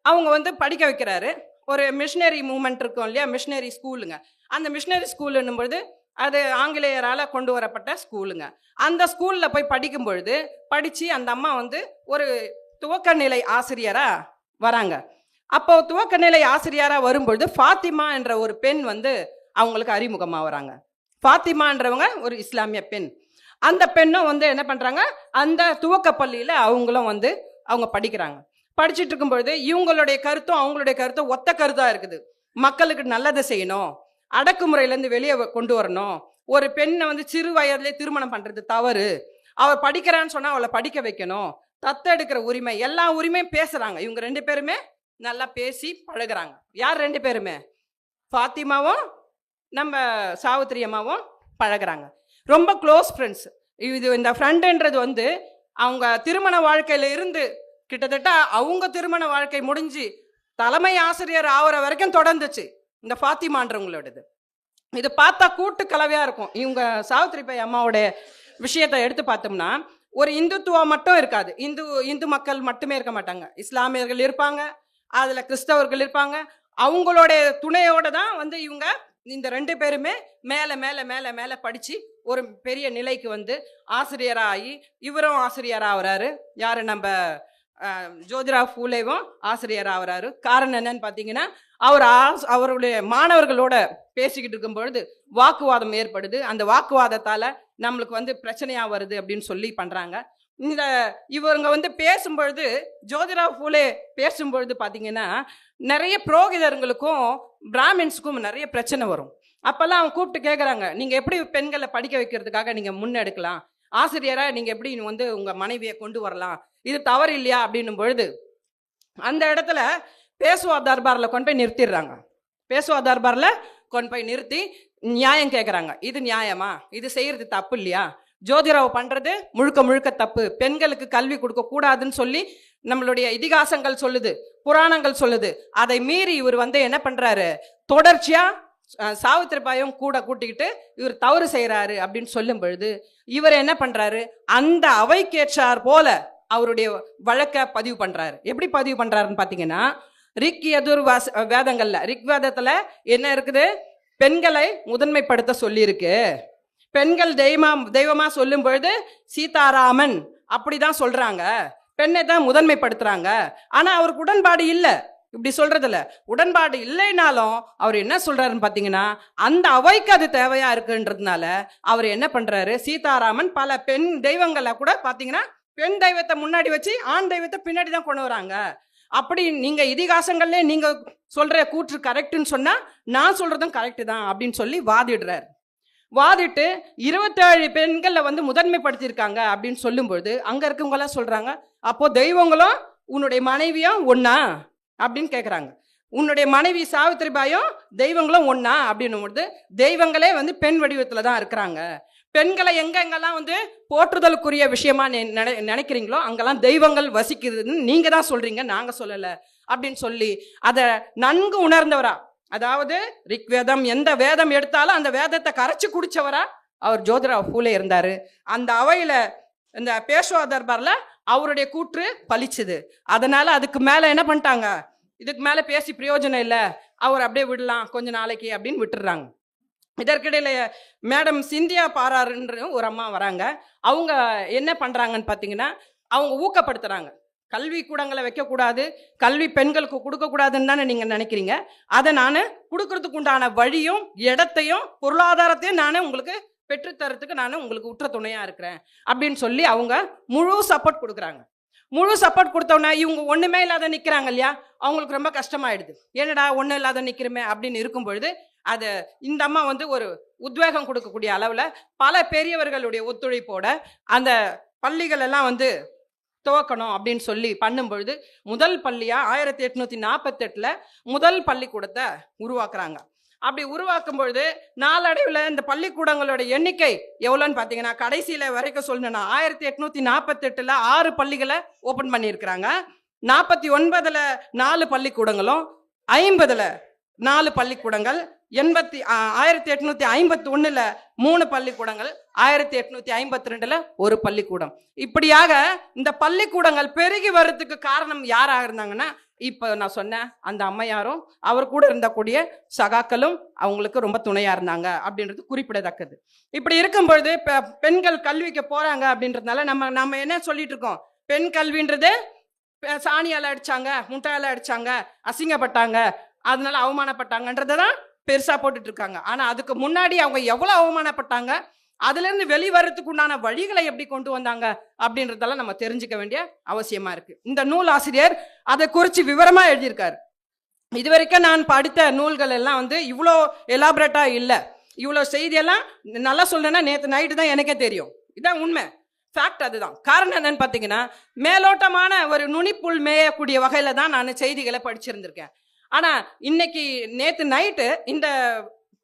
அவங்க வந்து படிக்க வைக்கிறாரு. ஒரு மிஷினரி மூமெண்ட் இருக்கும் இல்லையா, மிஷினரி ஸ்கூலுங்க, அந்த மிஷினரி ஸ்கூலுன்னும் பொழுது அது ஆங்கிலேயரால் கொண்டு வரப்பட்ட ஸ்கூலுங்க. அந்த ஸ்கூலில் போய் படிக்கும் பொழுது படித்து அந்த அம்மா வந்து ஒரு துவக்க நிலை ஆசிரியராக வராங்க. அப்போ துவக்க நிலை ஆசிரியராக வரும்பொழுது ஃபாத்திமா என்ற ஒரு பெண் வந்து அவங்களுக்கு அறிமுகமாக வராங்க. ஃபாத்திமான்றவங்க ஒரு இஸ்லாமிய பெண். அந்த பெண்ணும் வந்து என்ன பண்ணுறாங்க, அந்த துவக்க பள்ளியில் அவங்களும் வந்து அவங்க படிக்கிறாங்க. படிச்சுட்டு இருக்கும்பொழுது இவங்களுடைய கருத்தும் அவங்களுடைய கருத்தும் ஒத்த கருத்தாக இருக்குது. மக்களுக்கு நல்லதை செய்யணும், அடக்குமுறையிலேருந்து வெளியே கொண்டு வரணும், ஒரு பெண்ணை வந்து சிறு வயதிலே திருமணம் பண்ணுறது தவறு, அவள் படிக்கிறான்னு சொன்னால் அவளை படிக்க வைக்கணும், தத்தெடுக்கிற உரிமை, எல்லா உரிமையும் பேசுகிறாங்க. இவங்க ரெண்டு பேருமே நல்லா பேசி பழகுறாங்க. யார் ரெண்டு பேருமே, ஃபாத்திமாவும் நம்ம சாவித்ரி அம்மாவும் பழகுறாங்க. ரொம்ப க்ளோஸ் ஃப்ரெண்ட்ஸ். இது இந்த ஃப்ரெண்டுன்றது வந்து அவங்க திருமண வாழ்க்கையில இருந்து கிட்டத்தட்ட அவங்க திருமண வாழ்க்கை முடிஞ்சு தலைமை ஆசிரியர் ஆகிற வரைக்கும் தொடர்ந்துச்சு இந்த ஃபாத்திமான்றவங்களோடது. இது பார்த்தா கூட்டு கலவையா இருக்கும். இவங்க சாவித்திரிபாய் அம்மாவோட விஷயத்தை எடுத்து பார்த்தோம்னா ஒரு இந்துத்துவம் மட்டும் இருக்காது. இந்து மக்கள் மட்டுமே இருக்க மாட்டாங்க. இஸ்லாமியர்கள் இருப்பாங்க, அதுல கிறிஸ்தவர்கள் இருப்பாங்க. அவங்களுடைய துணையோட தான் வந்து இவங்க இந்த 2 பேருமே மேல மேல மேல மேல படிச்சு ஒரு பெரிய நிலைக்கு வந்து ஆசிரியரா ஆகி, இவரும் ஆசிரியரா ஆகுறாரு. யாரு நம்ம ஜோதிராவ் ஃபூலேவும் ஆசிரியர் ஆகிறாரு. காரணம் என்னன்னு பார்த்தீங்கன்னா, அவருடைய மாணவர்களோட பேசிக்கிட்டு இருக்கும் பொழுது வாக்குவாதம் ஏற்படுது. அந்த வாக்குவாதத்தால நம்மளுக்கு வந்து பிரச்சனையா வருது அப்படின்னு சொல்லி பண்றாங்க. இவங்க வந்து பேசும்பொழுது, ஜோதிராவ் ஃபூலே பேசும்பொழுது பார்த்தீங்கன்னா, நிறைய புரோகிதர்களுக்கும் பிராமின்ஸுக்கும் நிறைய பிரச்சனை வரும். அப்பெல்லாம் அவங்க கூப்பிட்டு கேட்குறாங்க, நீங்க எப்படி பெண்களை படிக்க வைக்கிறதுக்காக நீங்க முன்னெடுக்கலாம், ஆசிரியரா நீங்க எப்படி வந்து உங்க மனைவியை கொண்டு வரலாம், இது தவறு இல்லையா அப்படின்னும் பொழுது அந்த இடத்துல பேசுவா தர்பார்ல கொண்டு போய் நிறுத்திடுறாங்க. பேசுவா தர்பார்ல கொண்டு போய் நிறுத்தி நியாயம் கேட்குறாங்க. இது நியாயமா, இது செய்யறது தப்பு இல்லையா, ஜோதிராவ் பண்றது முழுக்க முழுக்க தப்பு, பெண்களுக்கு கல்வி கொடுக்க கூடாதுன்னு சொல்லி நம்மளுடைய இதிகாசங்கள் சொல்லுது, புராணங்கள் சொல்லுது. அதை மீறி இவர் வந்து என்ன பண்றாரு, தொடர்ச்சியா சாவித்திரிபாயும் கூட கூட்டிக்கிட்டு இவர் தவறு செய்யறாரு அப்படின்னு சொல்லும் பொழுது இவர் என்ன பண்றாரு, அந்த அவைக்கேற்றார் போல அவருடைய வழக்க பதிவு பண்றாரு. எப்படி பதிவு பண்றாருன்னு பாத்தீங்கன்னா, ரிக் எதிர் வேதங்கள்ல, ரிக் வேதத்துல என்ன இருக்குது, பெண்களை முதன்மைப்படுத்த சொல்லியிருக்கு. பெண்கள் தெய்வமா சொல்லும் பொழுது சீதாராமன் அப்படிதான் சொல்றாங்க, பெண்ணை தான் முதன்மைப்படுத்துறாங்க. ஆனா அவருக்கு உடன்பாடு இல்லை, இப்படி சொல்றதுல உடன்பாடு இல்லைனாலும் அவர் என்ன சொல்றாருன்னு பாத்தீங்கன்னா, அந்த அவைக்கு அது தேவையா இருக்குன்றதுனால அவர் என்ன பண்றாரு, சீதாராமன் பல பெண் தெய்வங்களை கூட பாத்தீங்கன்னா பெண் தெய்வத்தை முன்னாடி வச்சு ஆண் தெய்வத்தை பின்னாடி தான் கொண்டு வராங்க. அப்படி நீங்க இதிகாசங்கள்ல நீங்க சொல்ற கூற்று கரெக்ட்னு சொன்னா நான் சொல்றதும் கரெக்ட் தான் அப்படின்னு சொல்லி வாதிடுறாரு. வாதிட்டு 27 பெண்களை வந்து முதன்மைப்படுத்தியிருக்காங்க அப்படின்னு சொல்லும்பொழுது அங்க இருக்கவங்க எல்லாம் சொல்றாங்க, அப்போ தெய்வங்களும் உன்னுடைய மனைவியும் ஒன்னா அப்படின்னு கேட்குறாங்க. உன்னுடைய மனைவி சாவித்திரிபாயும் தெய்வங்களும் ஒன்னா அப்படின்னும் பொழுது தெய்வங்களே வந்து பெண் வடிவத்தில் தான் இருக்கிறாங்க. பெண்களை எங்கெங்கெல்லாம் வந்து போற்றுதலுக்குரிய விஷயமா நினைக்கிறீங்களோ அங்கெல்லாம் தெய்வங்கள் வசிக்குதுன்னு நீங்க தான் சொல்றீங்க, நாங்க சொல்லல அப்படின்னு சொல்லி அதை நன்கு உணர்ந்தவரா, அதாவது ரிக்வேதம் எந்த வேதம் எடுத்தாலும் அந்த வேதத்தை கரைச்சு குடிச்சவரா அவர் ஜோதிராவ் ஃபூலே இருந்தாரு. அந்த அவையில இந்த பேஷ்வா தர்பார்ல அவருடைய கூற்று பலிச்சுது. அதனால அதுக்கு மேல என்ன பண்ணிட்டாங்க, இதுக்கு மேல பேசி பிரயோஜனம் இல்லை, அவர் அப்படியே விடலாம் கொஞ்ச நாளைக்கு அப்படின்னு விட்டுடுறாங்க. இதற்கிடையில மேடம் சிந்தியா பாராருன்ற ஒரு அம்மா வராங்க. அவங்க என்ன பண்றாங்கன்னு பார்த்தீங்கன்னா, அவங்க ஊக்கப்படுத்துறாங்க, கல்வி கூடங்களை வைக்கக்கூடாது, கல்வி பெண்களுக்கு கொடுக்கக்கூடாதுன்னு தானே நீங்கள் நினைக்கிறீங்க, அதை நான் கொடுக்கறதுக்கு உண்டான வழியும் இடத்தையும் பொருளாதாரத்தையும் நானே உங்களுக்கு பெற்றுத்தரத்துக்கு நான் உங்களுக்கு உற்ற துணையாக இருக்கிறேன் அப்படின்னு சொல்லி அவங்க முழு சப்போர்ட் கொடுக்குறாங்க. முழு சப்போர்ட் கொடுத்தோன்னா இவங்க ஒன்றுமே இல்லாத நிற்கிறாங்க இல்லையா, அவங்களுக்கு ரொம்ப கஷ்டமாயிடுது. என்னடா ஒன்றும் இல்லாத நிற்கிறமே அப்படின்னு இருக்கும் பொழுது அது இந்த அம்மா வந்து ஒரு உத்வேகம் கொடுக்கக்கூடிய அளவில் பல பெரியவர்களுடைய ஒத்துழைப்போட அந்த பள்ளிகள் எல்லாம் வந்து துவக்கணும் அப்படின்னு சொல்லி பண்ணும்பொழுது முதல் பள்ளியா 1848 முதல் பள்ளிக்கூடத்தை உருவாக்குறாங்க. அப்படி உருவாக்கும் பொழுது நாளடைவில் இந்த பள்ளிக்கூடங்களோட எண்ணிக்கை எவ்வளோன்னு பார்த்தீங்கன்னா, கடைசியில் வரைக்கும் சொல்லணும்னா 1848 6 பள்ளிகளை ஓப்பன் பண்ணியிருக்கிறாங்க. 49 4 பள்ளிக்கூடங்களும், 50 4 பள்ளிக்கூடங்கள், 1851 3 பள்ளிக்கூடங்கள், 1852 ஒரு பள்ளிக்கூடம். இப்படியாக இந்த பள்ளிக்கூடங்கள் பெருகி வர்றதுக்கு காரணம் யாராக இருந்தாங்கன்னா, இப்போ நான் சொன்னேன் அந்த அம்மையாரும் அவர் கூட இருந்தக்கூடிய சகாக்களும் அவங்களுக்கு ரொம்ப துணையா இருந்தாங்க அப்படின்றது குறிப்பிடத்தக்கது. இப்படி இருக்கும் பொழுது பெண்கள் கல்விக்கு போறாங்க அப்படின்றதுனால நம்ம என்ன சொல்லிட்டு இருக்கோம், பெண் கல்வின்றது சாணியால அடிச்சாங்க, முட்டையால அடிச்சாங்க, அசிங்கப்பட்டாங்க, அதனால அவமானப்பட்டாங்கன்றதை தான் பெருசா போட்டுட்டு இருக்காங்க. ஆனா அதுக்கு முன்னாடி அவங்க எவ்வளவு அவமானப்பட்டாங்க, அதுல இருந்து வெளிவரத்துக்கு உண்டான வழிகளை எப்படி கொண்டு வந்தாங்க அப்படின்றதெல்லாம் நம்ம தெரிஞ்சுக்க வேண்டிய அவசியமா இருக்கு. இந்த நூல் ஆசிரியர் அதை குறித்து விவரமா எழுதியிருக்காரு. இதுவரைக்கும் நான் படித்த நூல்கள் எல்லாம் வந்து இவ்வளோ எலாபரேட்டா இல்லை, இவ்வளோ செய்தியெல்லாம் நல்லா சொல்லணும்னா நேற்று நைட்டு தான் எனக்கே தெரியும். இதான் உண்மை, ஃபேக்ட். அதுதான் காரணம். என்னன்னு பார்த்தீங்கன்னா, மேலோட்டமான ஒரு நுனிப்புள் மேயக்கூடிய வகையில தான் நான் செய்திகளை படிச்சிருந்திருக்கேன். ஆனால் இன்னைக்கு நேற்று நைட்டு இந்த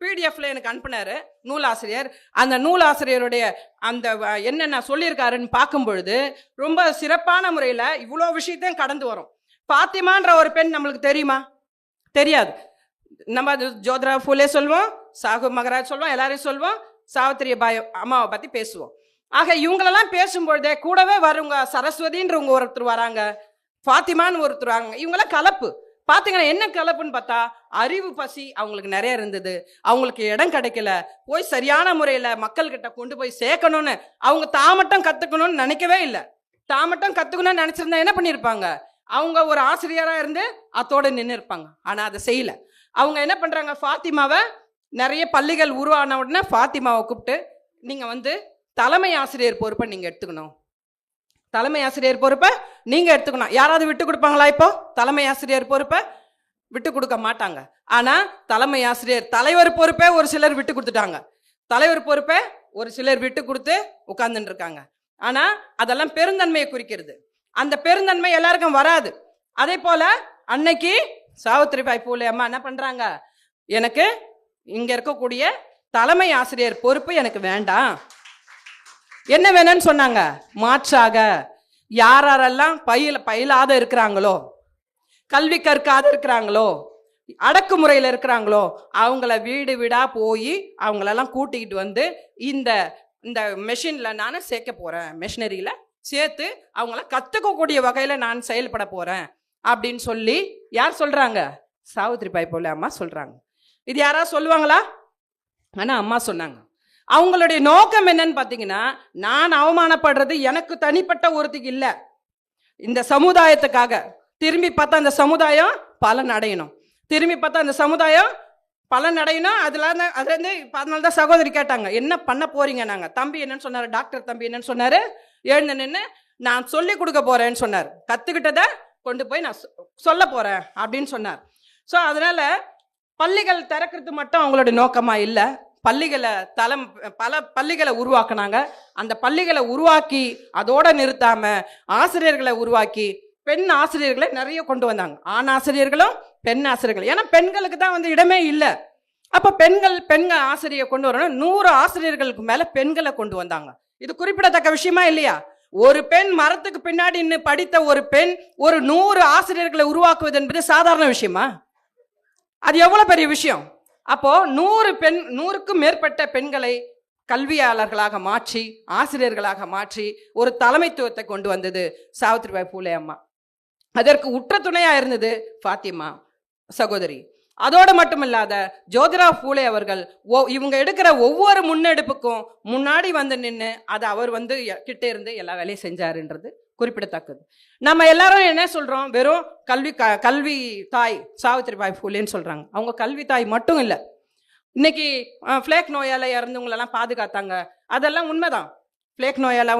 பிடிஎஃப்ல எனக்கு அனுப்பினாரு நூலாசிரியர். அந்த நூலாசிரியருடைய அந்த என்னென்ன சொல்லியிருக்காருன்னு பார்க்கும் பொழுது ரொம்ப சிறப்பான முறையில் இவ்வளோ விஷயத்தையும் கடந்து வரும். பாத்திமான்ற ஒரு பெண் நம்மளுக்கு தெரியுமா? தெரியாது. நம்ம ஜோதிராவ் ஃபூலே சொல்லுவோம், சாகு மகராஜ் சொல்லுவோம், எல்லாரையும் சொல்லுவோம், சாவித்திரி பாய் அம்மாவை பற்றி பேசுவோம். ஆக இவங்களெல்லாம் பேசும்பொழுதே கூடவே வருங்க சரஸ்வதின்றவங்க ஒருத்தர் வராங்க, ஃபாத்திமான்னு ஒருத்தர் வராங்க. இவங்கெல்லாம் கலப்பு. பார்த்தீங்கன்னா என்ன கலப்புன்னு பார்த்தா அறிவு பசி அவங்களுக்கு நிறைய இருந்தது. அவங்களுக்கு இடம் கிடைக்கல, போய் சரியான முறையில் மக்கள்கிட்ட கொண்டு போய் சேர்க்கணும்னு அவங்க தாமட்டம் கற்றுக்கணும்னு நினைக்கவே இல்லை. தாமட்டம் கற்றுக்கணும்னு நினச்சிருந்தா என்ன பண்ணியிருப்பாங்க, அவங்க ஒரு ஆசிரியராக இருந்து அத்தோடு நின்று இருப்பாங்க. ஆனால் அதை செய்யலை. அவங்க என்ன பண்ணுறாங்க, ஃபாத்திமாவை நிறைய பள்ளிகள் உருவான உடனே ஃபாத்திமாவை கூப்பிட்டு நீங்கள் வந்து தலைமை ஆசிரியர் பொறுப்பை நீங்கள் எடுத்துக்கணும், தலைமை ஆசிரியர் பொறுப்பை நீங்கள் எடுத்துக்கணும். யாராவது விட்டு கொடுப்பாங்களா? இப்போ தலைமை ஆசிரியர் பொறுப்பை விட்டு கொடுக்க மாட்டாங்க. ஆனால் தலைமை ஆசிரியர் தலைவர் பொறுப்பை ஒரு சிலர் விட்டு கொடுத்துட்டாங்க. தலைவர் பொறுப்பை ஒரு சிலர் விட்டு கொடுத்து உட்கார்ந்துட்டு இருக்காங்க. ஆனால் அதெல்லாம் பெருந்தன்மையை குறிக்கிறது. அந்த பெருந்தன்மை எல்லாருக்கும் வராது. அதே போல அன்னைக்கு சாவித்திரிபாய் பூலே அம்மா என்ன பண்றாங்க, எனக்கு இங்க இருக்கக்கூடிய தலைமை ஆசிரியர் பொறுப்பு எனக்கு வேண்டாம், என்ன வேணும்னு சொன்னாங்க. மாற்றாக யாரெல்லாம் பயிலாத இருக்கிறாங்களோ, கல்வி கற்காத இருக்கிறாங்களோ, அடக்குமுறையில் இருக்கிறாங்களோ அவங்கள வீடு வீடா போய் அவங்களெல்லாம் கூட்டிக்கிட்டு வந்து இந்த இந்த மெஷினில் நான் சேர்க்க போகிறேன், மெஷினரியில் சேர்த்து அவங்கள கற்றுக்கக்கூடிய வகையில் நான் செயல்பட போகிறேன் அப்படின்னு சொல்லி யார் சொல்கிறாங்க? சாவித்திரிபாய் பூலே அம்மா சொல்கிறாங்க. இது யாராவது சொல்லுவாங்களா? ஆனால் அம்மா சொன்னாங்க. அவங்களுடைய நோக்கம் என்னன்னு பார்த்தீங்கன்னா, நான் அவமானப்படுறது எனக்கு தனிப்பட்ட ஒருத்திக்கு இல்லை, இந்த சமுதாயத்துக்காக. திரும்பி பார்த்தா அந்த சமுதாயம் பலன் அடையணும், திரும்பி பார்த்தா அந்த சமுதாயம் பலன் அடையணும். அதுலேருந்து அதனால தான் சகோதரி கேட்டாங்க, என்ன பண்ண போறீங்க? நாங்கள் தம்பி என்னன்னு சொன்னார், டாக்டர் தம்பி என்னன்னு சொன்னார், எழுந்து நின்று நான் சொல்லி கொடுக்க போறேன்னு சொன்னார். கற்றுக்கிட்டதை கொண்டு போய் நான் சொல்ல போறேன் அப்படின்னு சொன்னார். ஸோ அதனால பள்ளிகள் திறக்கிறது மட்டும் அவங்களுடைய நோக்கமாக இல்லை, பள்ளிகளை பல பள்ளிகளை உருவாக்குனாங்க. அந்த பள்ளிகளை உருவாக்கி அதோட நிறுத்தாம ஆசிரியர்களை உருவாக்கி பெண் ஆசிரியர்களை நிறைய கொண்டு வந்தாங்க. ஆண் ஆசிரியர்களும் பெண் ஆசிரியர்கள். ஏன்னா பெண்களுக்கு தான் வந்து இடமே இல்லை. அப்போ பெண்கள் ஆசிரியர் கொண்டு வரணும். 100 ஆசிரியர்களுக்கு மேல பெண்களை கொண்டு வந்தாங்க. இது குறிப்பிடத்தக்க விஷயமா இல்லையா? ஒரு பெண் மரத்துக்கு பின்னாடி நின்று படித்த ஒரு பெண் ஒரு 100 ஆசிரியர்களை உருவாக்குவது என்பது சாதாரண விஷயமா? அது எவ்வளவு பெரிய விஷயம். அப்போ 100க்கும் மேற்பட்ட பெண்களை கல்வியாளர்களாக மாற்றி ஆசிரியர்களாக மாற்றி ஒரு தலைமைத்துவத்தை கொண்டு வந்தது சாவித்திரிபாய் பூலே அம்மா. அதற்கு உற்ற துணையா இருந்தது ஃபாத்திமா சகோதரி. அதோடு மட்டும் இல்லாத ஜோதிராவ் பூலே அவர்கள் இவங்க எடுக்கிற ஒவ்வொரு முன்னெடுப்புக்கும் முன்னாடி வந்து நின்று அதை அவர் வந்து கிட்டே இருந்து எல்லா வேலையும் செஞ்சாருன்றது குறிப்பிடத்தக்கது. நம்ம எல்லாரும் என்ன சொல்றோம், வெறும் கல்வி தாய் சாவித்திரிபாய் பூலேன்னு சொல்றாங்க. அவங்க கல்வி தாய் மட்டும் இல்லை. இன்னைக்கு ஃபிளேக் நோயால இறந்தவங்களெல்லாம் பாதுகாத்தாங்க, அதெல்லாம் உண்மைதான். ஃபிளேக் நோயால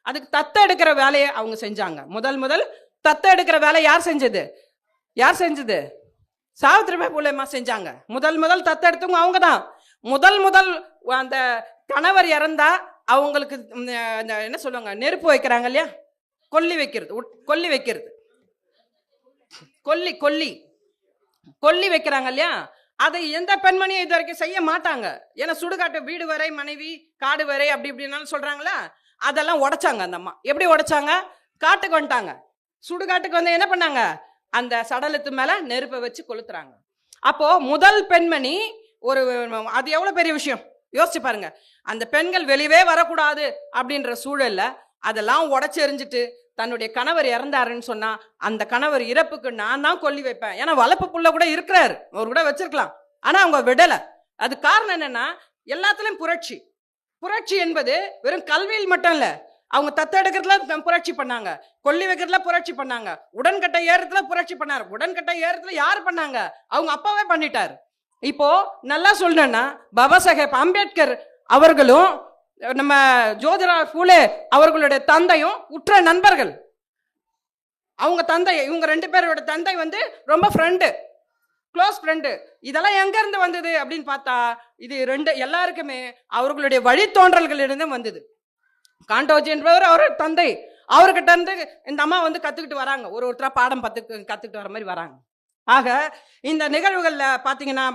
அதுக்கு தத்த எடுக்கிற வேலையை அவங்க செஞ்சாங்க. முதல் தத்த எடுக்கிற வேலை யார் செஞ்சது? சாவித்திரிபாய் பூலே அம்மா செஞ்சாங்க. முதல் தத்த எடுத்தவங்க அவங்க தான். முதல் அந்த கணவர் இறந்தா அவங்களுக்கு என்ன சொல்லுவாங்க, நெருப்பு வைக்கிறாங்க இல்லையா, கொல்லி வைக்கிறது கொல்லி வைக்கிறாங்க இல்லையா, அதை எந்த பெண்மணியும் இது வரைக்கும் செய்ய மாட்டாங்க. ஏன்னா சுடுகாட்டு வீடு வரை மனைவி காடு வரை அப்படி இப்படின்னாலும் சொல்றாங்களா, அதெல்லாம் உடைச்சாங்க. அந்த அம்மா எப்படி உடைச்சாங்க? காட்டுக்கு வந்துட்டாங்க. சுடுகாட்டுக்கு வந்து என்ன பண்ணாங்க, அந்த சடலத்து மேல நெருப்பை வச்சு கொளுத்துறாங்க. அப்போ முதல் பெண்மணி அது எவ்வளவு பெரிய விஷயம் யோசிச்சு பாருங்க. அந்த பெண்கள் வெளியவே வரக்கூடாது அப்படின்ற சூழல்ல அதெல்லாம் உடைச்செறிஞ்சிட்டு தன்னுடைய கணவர் இறந்தாருன்னு சொன்னா அந்த கணவர் இறப்புக்கு நான் தான் கொல்லி வைப்பேன். ஏன்னா வளர்ப்பு புள்ள கூட இருக்கிறாரு, அவர் கூட வச்சிருக்கலாம், ஆனா அவங்க விடல. அது காரணம் என்னன்னா, எல்லாத்துலயும் புரட்சி என்பது வெறும் கல்வியில் மட்டும் இல்ல. அவங்க தத்த எடுக்கிறதுல புரட்சி பண்ணாங்க, கொல்லி வைக்கிறதுல புரட்சி பண்ணாங்க, உடன்கட்டை ஏறதுல புரட்சி பண்ணாரு. உடன்கட்டை ஏறதுல யாரு பண்ணாங்க? அவங்க அப்பாவே பண்ணிட்டாரு. இப்போ நல்லா சொல்லணும்னா பாபா சாஹேப் அம்பேத்கர் அவர்களும் நம்ம ஜோதிராவ் பூலே அவர்களுடைய தந்தையும் உற்ற நண்பர்கள். அவங்க தந்தை, இவங்க 2 பேரோட தந்தை வந்து ரொம்ப க்ளோஸ் ஃப்ரெண்டு. இதெல்லாம் எங்க இருந்து வந்தது அப்படின்னு பார்த்தா இது எல்லாருக்குமே அவர்களுடைய வழித்தோன்றல்களிலிருந்து வந்தது. காண்டோஜி என்பவர் அவர் தந்தை, அவர்கிட்ட இருந்து இந்த அம்மா வந்து கத்துக்கிட்டு வராங்க. ஒருத்தரா பாடம் கத்துக்கிட்டு வர மாதிரி வராங்க. ஆக இந்த நிகழ்வுகள்ல பாத்தீங்கன்னா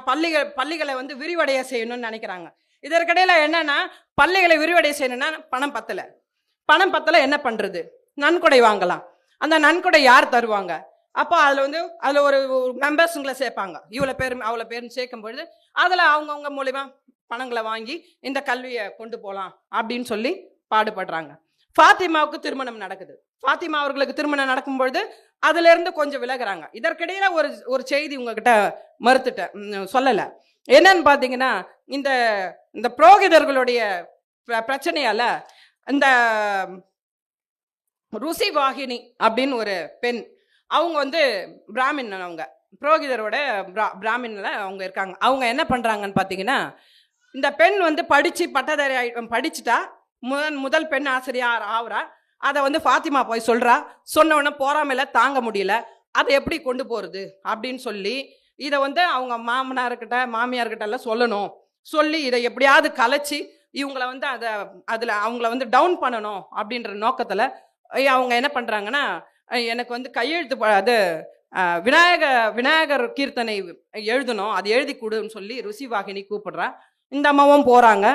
பள்ளிகளை வந்து விரிவடைய செய்யணும்னு நினைக்கிறாங்க. இதற்கிடையில என்னன்னா, பள்ளிகளை விரிவடைய செய்யணும்னா பணம் பத்தல என்ன பண்றது? நன்கொடை வாங்கலாம். அந்த நன்கொடை யார் தருவாங்க? அப்போ அதில் ஒரு மெம்பர்ஸுங்களை சேர்ப்பாங்க, இவ்வளோ பேர் அவ்வளோ பேர்னு சேர்க்கும் பொழுது அதில் அவங்கவுங்க மூலிமா பணங்களை வாங்கி இந்த கல்வியை கொண்டு போகலாம் அப்படின்னு சொல்லி பாடுபடுறாங்க. ஃபாத்திமாவுக்கு திருமணம் நடக்குது. ஃபாத்திமா அவர்களுக்கு திருமணம் நடக்கும்பொழுது அதிலிருந்து கொஞ்சம் விலகுறாங்க. இதற்கிடையில ஒரு செய்தி உங்ககிட்ட சொல்லலை. என்னன்னு பார்த்தீங்கன்னா, இந்த புரோகிதர்களுடைய பிரச்சனையால இந்த ருசி வாகினி அப்படின்னு ஒரு பெண், அவங்க பிராமின், அவங்க புரோகிதரோட பிராமின்ல அவங்க இருக்காங்க. அவங்க என்ன பண்றாங்கன்னு பார்த்தீங்கன்னா, இந்த பெண் படிச்சு பட்டதாரி படிச்சுட்டா, முதல் பெண் ஆசிரியர் ஆகுறா. அதை ஃபாத்திமா போய் சொல்றா. சொன்ன உடனே போறாமல தாங்க முடியல, அதை எப்படி கொண்டு போறது அப்படின்னு சொல்லி இதை அவங்க மாமியார்கிட்ட எல்லாம் சொல்லணும். சொல்லி இதை எப்படியாவது கலைச்சி இவங்களை அதில் அவங்கள டவுன் பண்ணணும் அப்படின்ற நோக்கத்தில் அவங்க என்ன பண்ணுறாங்கன்னா, எனக்கு கையெழுத்து அது விநாயகர் கீர்த்தனை எழுதணும், அது எழுதி கொடுன்னு சொல்லி ருசி வாகினி கூப்பிடுறா. இந்த அம்மாவும் போகிறாங்க,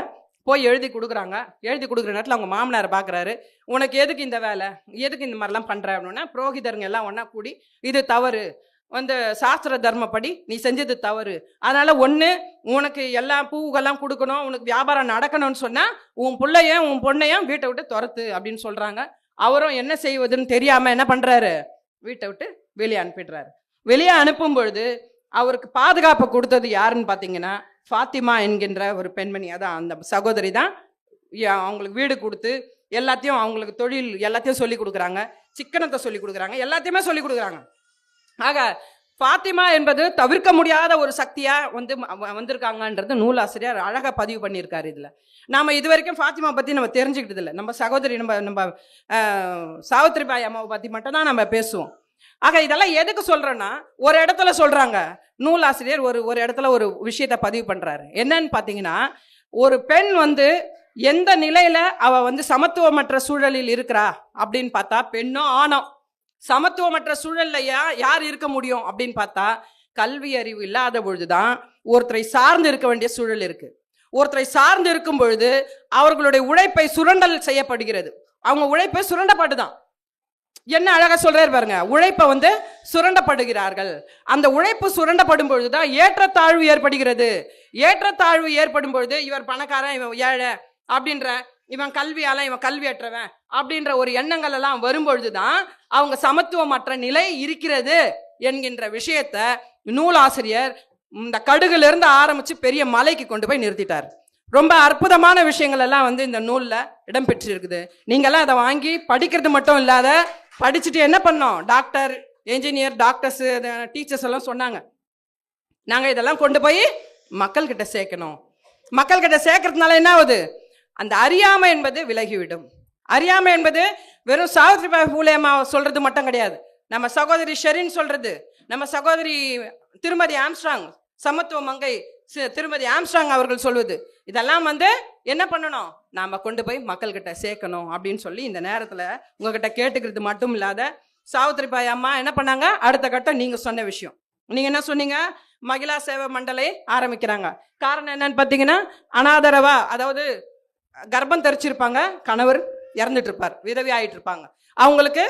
போய் எழுதி கொடுக்குறாங்க. எழுதி கொடுக்குற நேரத்தில் அவங்க மாமனாரை பார்க்குறாரு. உனக்கு எதுக்கு இந்த வேலை, எதுக்கு இந்த மாதிரிலாம் பண்ணுற அப்படின்னா, புரோகிதருங்க எல்லாம் ஒன்றா கூடி இது தவறு, சாஸ்திர தர்மப்படி நீ செஞ்சது தவறு, அதனால உனக்கு எல்லா பூவெல்லாம் கொடுக்கணும், உனக்கு வியாபாரம் நடக்கணும்னு சொன்னா உன் பிள்ளையும் உன் பொண்ணையும் வீட்டை விட்டு துரத்து அப்படின்னு சொல்றாங்க. அவரும் என்ன செய்வதுன்னு தெரியாம என்ன பண்றாரு, வீட்டை விட்டு வெளியே அனுப்பிடுறாரு. வெளியே அனுப்பும் பொழுது அவருக்கு பாதுகாப்பு கொடுத்தது யாருன்னு பார்த்தீங்கன்னா, ஃபாத்திமா என்கின்ற ஒரு பெண்மணி. அதான் அந்த சகோதரி தான் அவங்களுக்கு வீடு கொடுத்து எல்லாத்தையும், அவங்களுக்கு தொழில் எல்லாத்தையும் சொல்லி கொடுக்குறாங்க, சிக்கனத்தை சொல்லி கொடுக்குறாங்க, எல்லாத்தையுமே சொல்லி கொடுக்குறாங்க. ஆக ஃபாத்திமா என்பது தவிர்க்க முடியாத ஒரு சக்தியா வந்திருக்காங்கன்றது நூலாசிரியர் அழகா பதிவு பண்ணியிருக்காரு. இதுல நாம இது வரைக்கும் ஃபாத்திமா பத்தி நம்ம தெரிஞ்சுக்கிட்டது இல்லை. நம்ம சகோதரி நம்ம சாவித்திரிபாய் அம்மாவை பத்தி மட்டும் தான் நம்ம பேசுவோம். ஆக இதெல்லாம் எதுக்கு சொல்றேன்னா, ஒரு இடத்துல சொல்றாங்க, நூலாசிரியர் ஒரு இடத்துல ஒரு விஷயத்த பதிவு பண்றாரு. என்னன்னு பாத்தீங்கன்னா, ஒரு பெண் எந்த நிலையில அவ சமத்துவமற்ற சூழலில் இருக்கிறா அப்படின்னு பார்த்தா, பெண்ணோ ஆணோ சமத்துவமற்ற சூழல்ல யார் இருக்க முடியும் அப்படின்னு பார்த்தா, கல்வி அறிவு இல்லாத பொழுதுதான் ஒருத்தரை சார்ந்து இருக்க வேண்டிய சூழல் இருக்கு. ஒருத்தரை சார்ந்து இருக்கும் பொழுது அவர்களுடைய உழைப்பை சுரண்டல் செய்யப்படுகிறது. அவங்க உழைப்பை சுரண்டப்படுதான். என்ன அழகா சொல்றாரு பாருங்க, உழைப்பை சுரண்டப்படுகிறார்கள். அந்த உழைப்பு சுரண்டப்படும் பொழுதுதான் ஏற்றத்தாழ்வு ஏற்படுகிறது. ஏற்றத்தாழ்வு ஏற்படும் பொழுது இவர் பணக்காரன், இவன் ஏழை அப்படின்ற, இவன் கல்வியால இவன் கல்வியற்றவன் அப்படின்ற ஒரு எண்ணங்கள் எல்லாம் வரும்பொழுதுதான் அவங்க சமத்துவமற்ற நிலை இருக்கிறது என்கின்ற விஷயத்த நூலாசிரியர் இந்த கடுகுல இருந்து ஆரம்பிச்சு பெரிய மலைக்கு கொண்டு போய் நிறுத்திட்டார். ரொம்ப அற்புதமான விஷயங்கள் எல்லாம் இந்த நூல்ல இடம்பெற்று இருக்குது. நீங்கெல்லாம் அதை வாங்கி படிக்கிறது மட்டும் இல்லாத, படிச்சுட்டு என்ன பண்ணோம், டாக்டர், என்ஜினியர், டாக்டர்ஸ், டீச்சர்ஸ் எல்லாம் சொன்னாங்க, நாங்க இதெல்லாம் கொண்டு போய் மக்கள்கிட்ட சேர்க்கணும். மக்கள்கிட்ட சேர்க்கறதுனால என்ன ஆகுது, அந்த அறியாமை என்பது விலகிவிடும். அறியாமை என்பது வெறும் சாவித்ரிபாய் பூலே அம்மா சொல்றது மட்டும் கிடையாது. நம்ம சகோதரி ஷெரின் சொல்றது, நம்ம சகோதரி திருமதி ஆம்ஸ்ட்ராங், சமத்துவ மங்கை திருமதி ஆம்ஸ்ட்ராங் அவர்கள் சொல்வது, இதெல்லாம் என்ன பண்ணணும், நாம கொண்டு போய் மக்கள்கிட்ட சேர்க்கணும் அப்படின்னு சொல்லி இந்த நேரத்துல உங்ககிட்ட கேட்டுக்கிறது மட்டும் இல்லாத, சாவித்ரிபாய் அம்மா என்ன பண்ணாங்க, அடுத்த கட்டம் நீங்க சொன்ன விஷயம். நீங்க என்ன சொன்னீங்க, மகிழா சேவை மண்டலை ஆரம்பிக்கிறாங்க. காரணம் என்னன்னு பார்த்தீங்கன்னா, அனாதரவா, அதாவது கர்ப்பம் தரிச்சிருப்பாங்க, கணவர் இறந்துட்டு இருப்பார், விதவி ஆயிட்டு இருப்பாங்க, அவங்களுக்கு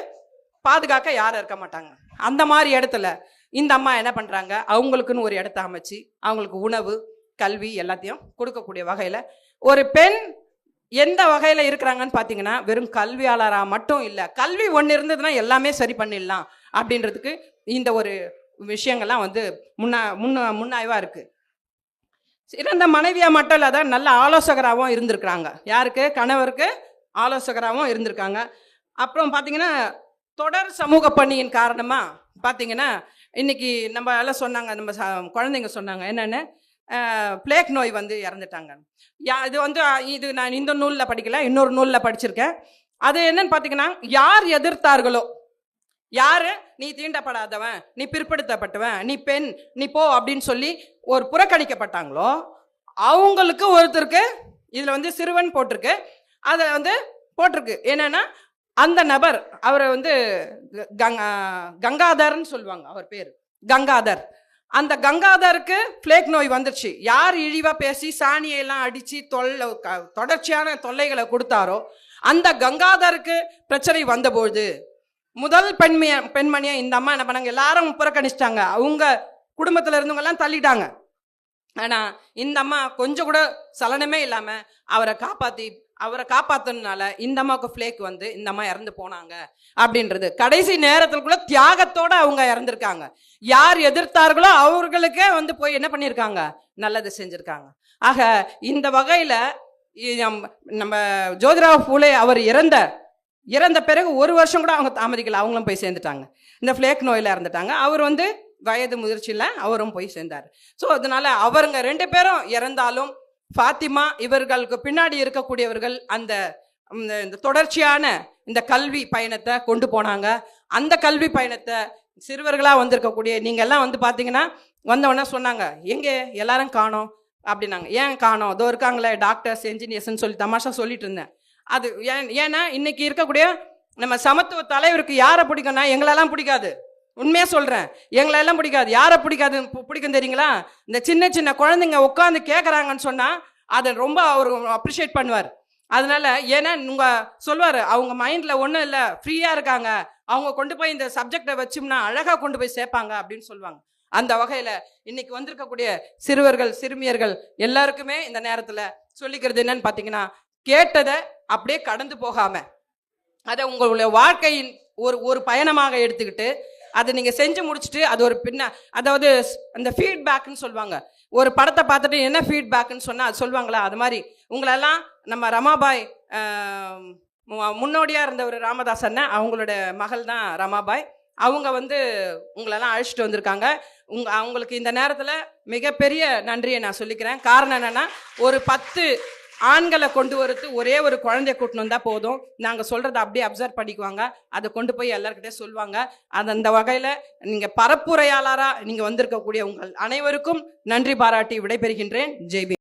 பாதுகாக்க யாரும் இருக்க மாட்டாங்க. அந்த மாதிரி இடத்துல இந்த அம்மா என்ன பண்றாங்க, அவங்களுக்குன்னு ஒரு இடத்த அமைச்சு அவங்களுக்கு உணவு, கல்வி எல்லாத்தையும் கொடுக்கக்கூடிய வகையில ஒரு பெண் எந்த வகையில இருக்கிறாங்கன்னு பார்த்தீங்கன்னா, வெறும் கல்வியாளராக மட்டும் இல்லை, கல்வி ஒன்று இருந்ததுன்னா எல்லாமே சரி பண்ணிடலாம் அப்படின்றதுக்கு இந்த ஒரு விஷயங்கள்லாம் முன்னாய்வா இருக்கு. சிறந்த மனைவியா மட்டும் இல்லாத நல்ல ஆலோசகராகவும் இருந்திருக்கிறாங்க. யாருக்கு, கணவருக்கு ஆலோசகராகவும் இருந்திருக்காங்க. அப்புறம் பார்த்தீங்கன்னா, தொடர் சமூக பணியின் காரணமா பார்த்தீங்கன்னா, இன்னைக்கு நம்ம எல்லாம் சொன்னாங்க, நம்ம குழந்தைங்க சொன்னாங்க என்னன்னு, பிளேக் நோய் இறந்துட்டாங்க. இது நான் இந்த நூலில் படிக்கல, இன்னொரு நூலில் படிச்சிருக்கேன். அது என்னன்னு பார்த்தீங்கன்னா, யார் எதிர்த்தார்களோ, யாரு நீ தீண்டப்படாதவன், நீ பிற்படுத்தப்பட்டவன், நீ பெண், நீ போ அப்படின்னு சொல்லி ஒரு புறக்கணிக்கப்பட்டாங்களோ, அவங்களுக்கு ஒருத்தருக்கு இதுல சிறுவன் போட்டிருக்கு. அதை போட்டிருக்கு என்னன்னா, அந்த நபர் அவரை கங்காதர்ன்னு சொல்லுவாங்க, அவர் பேர் கங்காதர். அந்த கங்காதருக்கு பிளேக் நோய் வந்துருச்சு. யார் இழிவா பேசி சாணியெல்லாம் அடிச்சு தொடர்ச்சியான தொல்லைகளை கொடுத்தாரோ, அந்த கங்காதருக்கு பிரச்சனை வந்தபோது முதல் பெண்மணியா இந்த அம்மா என்ன பண்ணாங்க, எல்லாரும் புறக்கணிச்சிட்டாங்க, அவங்க குடும்பத்துல இருந்தவங்க எல்லாம் தள்ளிட்டாங்க. ஆனா இந்த அம்மா கொஞ்சம் கூட சலனமே இல்லாம அவரை காப்பாத்தனால இந்த அம்மாவுக்கு ஃபிளேக் வந்து இந்த அம்மா இறந்து போனாங்க அப்படின்றது. கடைசி நேரத்தில் கூட தியாகத்தோட அவங்க இறந்திருக்காங்க. யார் எதிர்த்தார்களோ அவர்களுக்கே வந்து போய் என்ன பண்ணியிருக்காங்க, நல்லது செஞ்சிருக்காங்க. ஆக இந்த வகையில நம்ம ஜோதிராவ் பூலே அவர் இறந்த பிறகு 1 வருஷம் கூட அவங்க தாமதிக்கல, அவங்களும் போய் சேர்ந்துட்டாங்க. இந்த ஃபிளேக் நோயில இறந்துட்டாங்க. அவர் வந்து வயது முதிர்ச்சியில் அவரும் போய் சேர்ந்தார். ஸோ அதனால அவருங்க 2 பேரும் இறந்தாலும் ஃபாத்திமா இவர்களுக்கு பின்னாடி இருக்கக்கூடியவர்கள் இந்த தொடர்ச்சியான இந்த கல்வி பயணத்தை கொண்டு போனாங்க. அந்த கல்வி பயணத்தை சிறுவர்களாக வந்திருக்கக்கூடிய நீங்கள் எல்லாம் வந்து பார்த்தீங்கன்னா வந்தவொடனே சொன்னாங்க, எங்கே எல்லாரும் காணோம் அப்படின்னாங்க. ஏன் காணோம், அதோ இருக்காங்களே டாக்டர்ஸ் என்ஜினியர்ஸ்ன்னு சொல்லி தமாஷா சொல்லிட்டு இருந்தேன். அது ஏன்னா இன்னைக்கு இருக்கக்கூடிய நம்ம சமத்துவ தலைவருக்கு யாரை பிடிக்கும்னா எங்களெல்லாம் பிடிக்காது. உண்மையாக சொல்கிறேன், எங்களெல்லாம் பிடிக்காது. யாரை பிடிக்கும் தெரியுங்களா? இந்த சின்ன சின்ன குழந்தைங்க உட்காந்து கேட்குறாங்கன்னு சொன்னால் அதை ரொம்ப அவர் அப்ரிஷியேட் பண்ணுவார். அதனால ஏன்னா சொல்லுவார், அவங்க மைண்டில் ஒன்றும் இல்லை, ஃப்ரீயாக இருக்காங்க, அவங்க கொண்டு போய் இந்த சப்ஜெக்டை வச்சோம்னா அழகாக கொண்டு போய் சேர்ப்பாங்க அப்படின்னு சொல்லுவாங்க. அந்த வகையில் இன்னைக்கு வந்திருக்கக்கூடிய சிறுவர்கள் சிறுமியர்கள் எல்லாருக்குமே இந்த நேரத்தில் சொல்லிக்கிறது என்னன்னு பார்த்தீங்கன்னா, கேட்டதை அப்படியே கடந்து போகாமல் அதை உங்களுடைய வாழ்க்கையின் ஒரு பயணமாக எடுத்துக்கிட்டு அதை நீங்கள் செஞ்சு முடிச்சுட்டு அது ஒரு அதாவது அந்த ஃபீட்பேக்குன்னு சொல்லுவாங்க. ஒரு படத்தை பார்த்துட்டு என்ன ஃபீட்பேக்குன்னு சொன்னால் அது சொல்லுவாங்களா, அது மாதிரி உங்களெல்லாம் நம்ம ரமாபாய் முன்னோடியாக இருந்த ஒரு ராமதாஸ் அண்ணன், அவங்களோட மகள் தான் ரமாபாய். அவங்க வந்து உங்களெல்லாம் அழைச்சிட்டு வந்திருக்காங்க. அவங்களுக்கு இந்த நேரத்தில் மிகப்பெரிய நன்றியை நான் சொல்லிக்கிறேன். காரணம் என்னென்னா, ஒரு 10 ஆண்களை கொண்டு வரது ஒரே ஒரு குழந்தைய கூட்டின்னு வந்தால் போதும். நாங்கள் சொல்கிறத அப்படியே அப்சர்வ் பண்ணிக்குவாங்க, அதை கொண்டு போய் எல்லாருக்கிட்டே சொல்லுவாங்க. அந்த வகையில் நீங்கள் பரப்புரையாளராக நீங்கள் வந்திருக்கக்கூடிய உங்கள் அனைவருக்கும் நன்றி பாராட்டி விடைபெறுகின்றேன். ஜெய்பி.